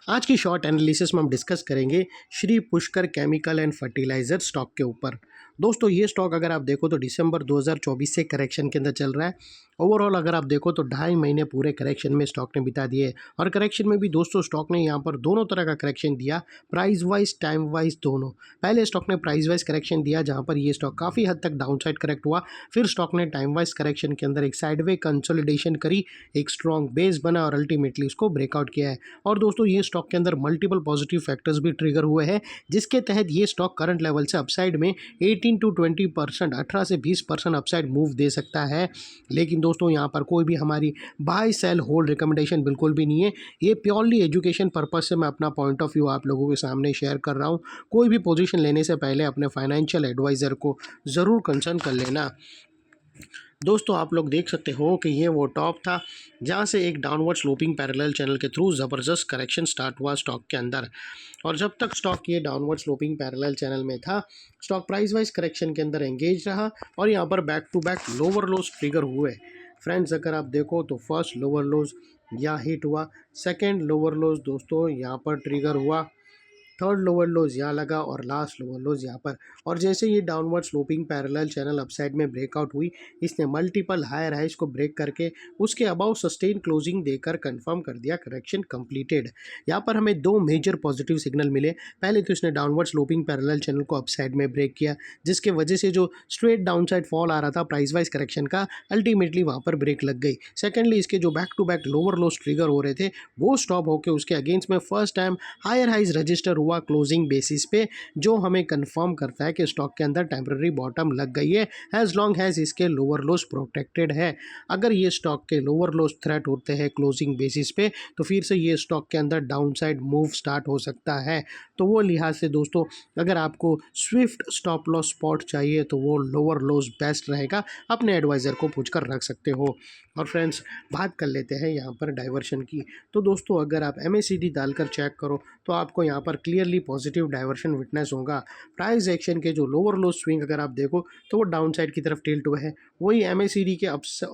आज की short analysis में हम डिस्कस करेंगे Shri Pushkar chemical and fertiliser stock के ऊपर। दोस्तों ये स्टॉक अगर आप देखो तो दिसंबर 2024 से करेक्शन के अंदर चल रहा है। ओवरऑल अगर आप देखो तो 2.5 महीने पूरे करेक्शन में स्टॉक ने बिता दिए और करेक्शन में भी दोस्तों स्टॉक ने यहाँ पर दोनों तरह का करेक्शन दिया, प्राइस वाइज टाइम वाइज दोनों। पहले स्टॉक ने प्राइस वाइज करेक्शन दिया जहाँ पर ये स्टॉक काफ़ी हद तक डाउन साइड करेक्ट हुआ, फिर स्टॉक ने टाइम वाइज करेक्शन के अंदर एक साइडवे कंसोलिडेशन करी, एक स्ट्रॉन्ग बेस बना और अल्टीमेटली उसको ब्रेकआउट किया है। और दोस्तों ये स्टॉक के अंदर मल्टीपल पॉजिटिव फैक्टर्स भी ट्रिगर हुए हैं, जिसके तहत ये स्टॉक करंट लेवल से अपसाइड में 18 to 20%, 18 से 20% अपसाइड मूव दे सकता है। लेकिन दोस्तों यहाँ पर कोई भी हमारी बाय सेल होल्ड रिकमेंडेशन बिल्कुल भी नहीं है। ये प्योरली एजुकेशन पर्पज से मैं अपना पॉइंट ऑफ व्यू आप लोगों के सामने शेयर कर रहा हूँ। कोई भी पोजीशन लेने से पहले अपने फाइनेंशियल एडवाइज़र को ज़रूर कंसल्ट कर लेना। दोस्तों आप लोग देख सकते हो कि ये वो टॉप था जहाँ से एक डाउनवर्ड स्लोपिंग पैरेलल चैनल के थ्रू ज़बरदस्त करेक्शन स्टार्ट हुआ स्टॉक के अंदर। और जब तक स्टॉक ये डाउनवर्ड स्लोपिंग पैरेलल चैनल में था, स्टॉक प्राइस वाइज करेक्शन के अंदर एंगेज रहा और यहाँ पर back to back lower lows trigger हुए। फ्रेंड्स अगर आप देखो तो फर्स्ट लोअर लोज यहाँ हिट हुआ, सेकेंड लोअर लोज दोस्तों यहाँ पर ट्रिगर हुआ, थर्ड लोअर लोज यहाँ लगा और लास्ट लोअर लोज यहाँ पर। और जैसे ये downward sloping parallel channel upside में ब्रेकआउट हुई, इसने मल्टीपल हायर हाइज को ब्रेक करके उसके अबाउ सस्टेन क्लोजिंग देकर कंफर्म कर दिया करेक्शन कंप्लीटेड। यहाँ पर हमें दो मेजर पॉजिटिव सिग्नल मिले। पहले तो इसने डाउनवर्ड स्लोपिंग पैरेलल चैनल को अपसाइड में ब्रेक किया, जिसके वजह से जो स्ट्रेट डाउनसाइड फॉल आ रहा था प्राइस वाइज करेक्शन का, अल्टीमेटली वहाँ पर ब्रेक लग गई। सेकेंडली इसके जो back to back lower lows trigger हो रहे थे वो स्टॉप होकर उसके अगेंस्ट में first time higher highs register हुआ क्लोजिंग बेसिस पे, जो हमें कंफर्म करता है कि स्टॉक के अंदर टेम्पररी बॉटम लग गई है एज लॉन्ग एज इसके लोअर लोज प्रोटेक्टेड है। अगर ये स्टॉक के लोअर लोज थ्रेट होते हैं क्लोजिंग बेसिस पे तो फिर से ये स्टॉक के अंदर डाउन साइड मूव स्टार्ट हो सकता है। तो वो लिहाज से दोस्तों अगर आपको स्विफ्ट स्टॉप लॉस स्पॉट चाहिए तो वो लोअर लोज बेस्ट रहेगा, अपने एडवाइज़र को पूछकर रख सकते हो। और फ्रेंड्स बात कर लेते हैं यहाँ पर डाइवर्शन की। तो दोस्तों अगर आप MACD डालकर चेक करो तो आपको यहाँ पर क्लियरली पॉजिटिव डाइवर्शन विटनेस होगा। प्राइस एक्शन के जो लोअर लो स्विंग अगर आप देखो तो वो डाउन साइड की तरफ टिल्ट हुए हैं, वही MACD के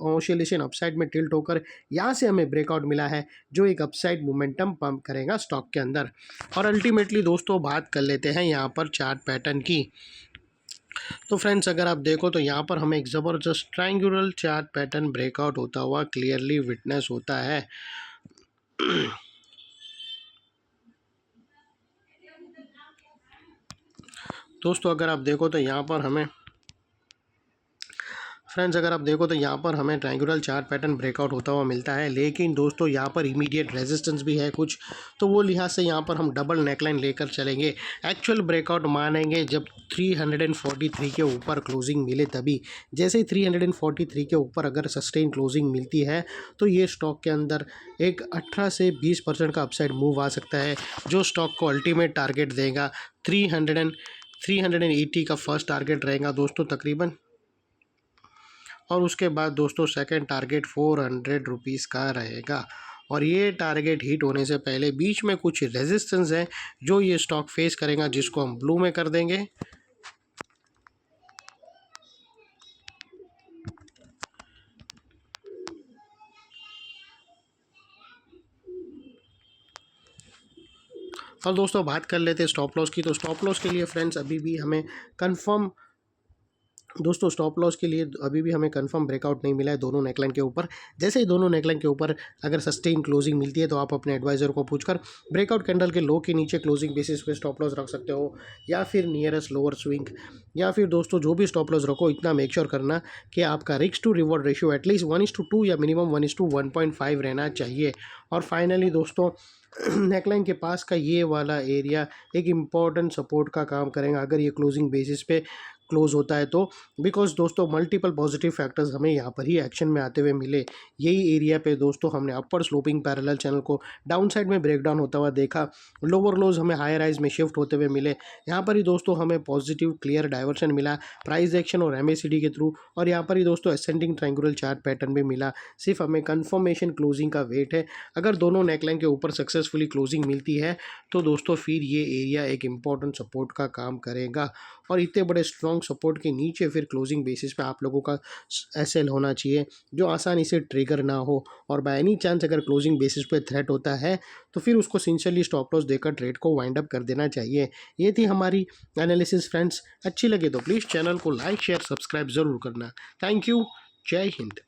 ऑसिलेशन अपसाइड में टिल्ट होकर यहाँ से हमें ब्रेकआउट मिला है, जो एक अपसाइड मोमेंटम पंप करेगा स्टॉक के अंदर। और अल्टीमेटली दोस्तों बात कर लेते हैं यहाँ पर चार्ट पैटर्न की। तो फ्रेंड्स अगर आप देखो तो यहाँ पर हमें एक ज़बरदस्त ट्रायंगुलर चार्ट पैटर्न ब्रेकआउट होता हुआ क्लियरली विटनेस होता है। दोस्तों अगर आप देखो तो यहाँ पर हमें ट्रायंगुलर चार्ट पैटर्न ब्रेकआउट होता हुआ मिलता है, लेकिन दोस्तों यहाँ पर इमीडिएट रेजिस्टेंस भी है कुछ, तो वो लिहाज से यहाँ पर हम डबल नेकलाइन लेकर चलेंगे। एक्चुअल ब्रेकआउट मानेंगे जब 343 के ऊपर क्लोजिंग मिले तभी। जैसे ही 343 के ऊपर अगर सस्टेन क्लोजिंग मिलती है तो ये स्टॉक के अंदर एक 18 से 20% का अपसाइड मूव आ सकता है, जो स्टॉक को अल्टीमेट टारगेट देगा 380 का फर्स्ट टारगेट रहेगा दोस्तों तकरीबन। और उसके बाद दोस्तों सेकंड टारगेट 400 रुपीज़ का रहेगा। और ये टारगेट हिट होने से पहले बीच में कुछ रेजिस्टेंस है जो ये स्टॉक फेस करेगा, जिसको हम ब्लू में कर देंगे। और दोस्तों बात कर लेते हैं स्टॉप लॉस की। तो स्टॉप लॉस के लिए फ्रेंड्स अभी भी हमें कंफर्म ब्रेकआउट नहीं मिला है दोनों नेकलाइन के ऊपर। जैसे ही दोनों नेकलाइन के ऊपर अगर सस्टेन क्लोजिंग मिलती है तो आप अपने एडवाइज़र को पूछकर ब्रेकआउट कैंडल के लो के नीचे क्लोजिंग बेसिस पे स्टॉप लॉस रख सकते हो, या फिर नियरेस्ट लोअर स्विंग, या फिर दोस्तों जो भी स्टॉप लॉस रखो इतना मेक श्योर करना कि आपका risk to reward ratio at least 1:2 या मिनिमम 1:1.5 रहना चाहिए। और फाइनली दोस्तों नेकलाइन के पास का ये वाला एरिया एक इम्पॉर्टेंट सपोर्ट का काम करेगा अगर ये क्लोजिंग बेसिस पे क्लोज होता है तो, बिकॉज दोस्तों मल्टीपल पॉजिटिव फैक्टर्स हमें यहाँ पर ही एक्शन में आते हुए मिले। यही एरिया पे दोस्तों हमने अपर स्लोपिंग पैरेलल चैनल को डाउन साइड में ब्रेकडाउन होता हुआ देखा, लोअर लोज हमें हायर हाइज में शिफ्ट होते हुए मिले। यहाँ पर ही दोस्तों हमें पॉजिटिव क्लियर डाइवर्शन मिला प्राइस एक्शन और MACD के थ्रू, और यहाँ पर ही दोस्तों असेंडिंग ट्रायंगुलर चार्ट पैटर्न भी मिला। सिर्फ हमें कन्फर्मेशन क्लोजिंग का वेट है। अगर दोनों नेकलाइन के ऊपर सक्सेसफुली क्लोजिंग मिलती है तो दोस्तों फिर ये एरिया एक इम्पॉर्टेंट सपोर्ट का काम करेगा। और इतने बड़े स्ट्रॉन्ग सपोर्ट के नीचे फिर क्लोजिंग बेसिस पे आप लोगों का एसएल होना चाहिए जो आसानी से ट्रिगर ना हो, और बाय एनी चांस अगर क्लोजिंग बेसिस पे थ्रेट होता है तो फिर उसको सिंसियरली स्टॉप लॉस देकर ट्रेड को वाइंड अप कर देना चाहिए। ये थी हमारी एनालिसिस फ्रेंड्स। अच्छी लगे तो प्लीज़ चैनल को लाइक शेयर सब्सक्राइब ज़रूर करना। Thank you. जय हिंद।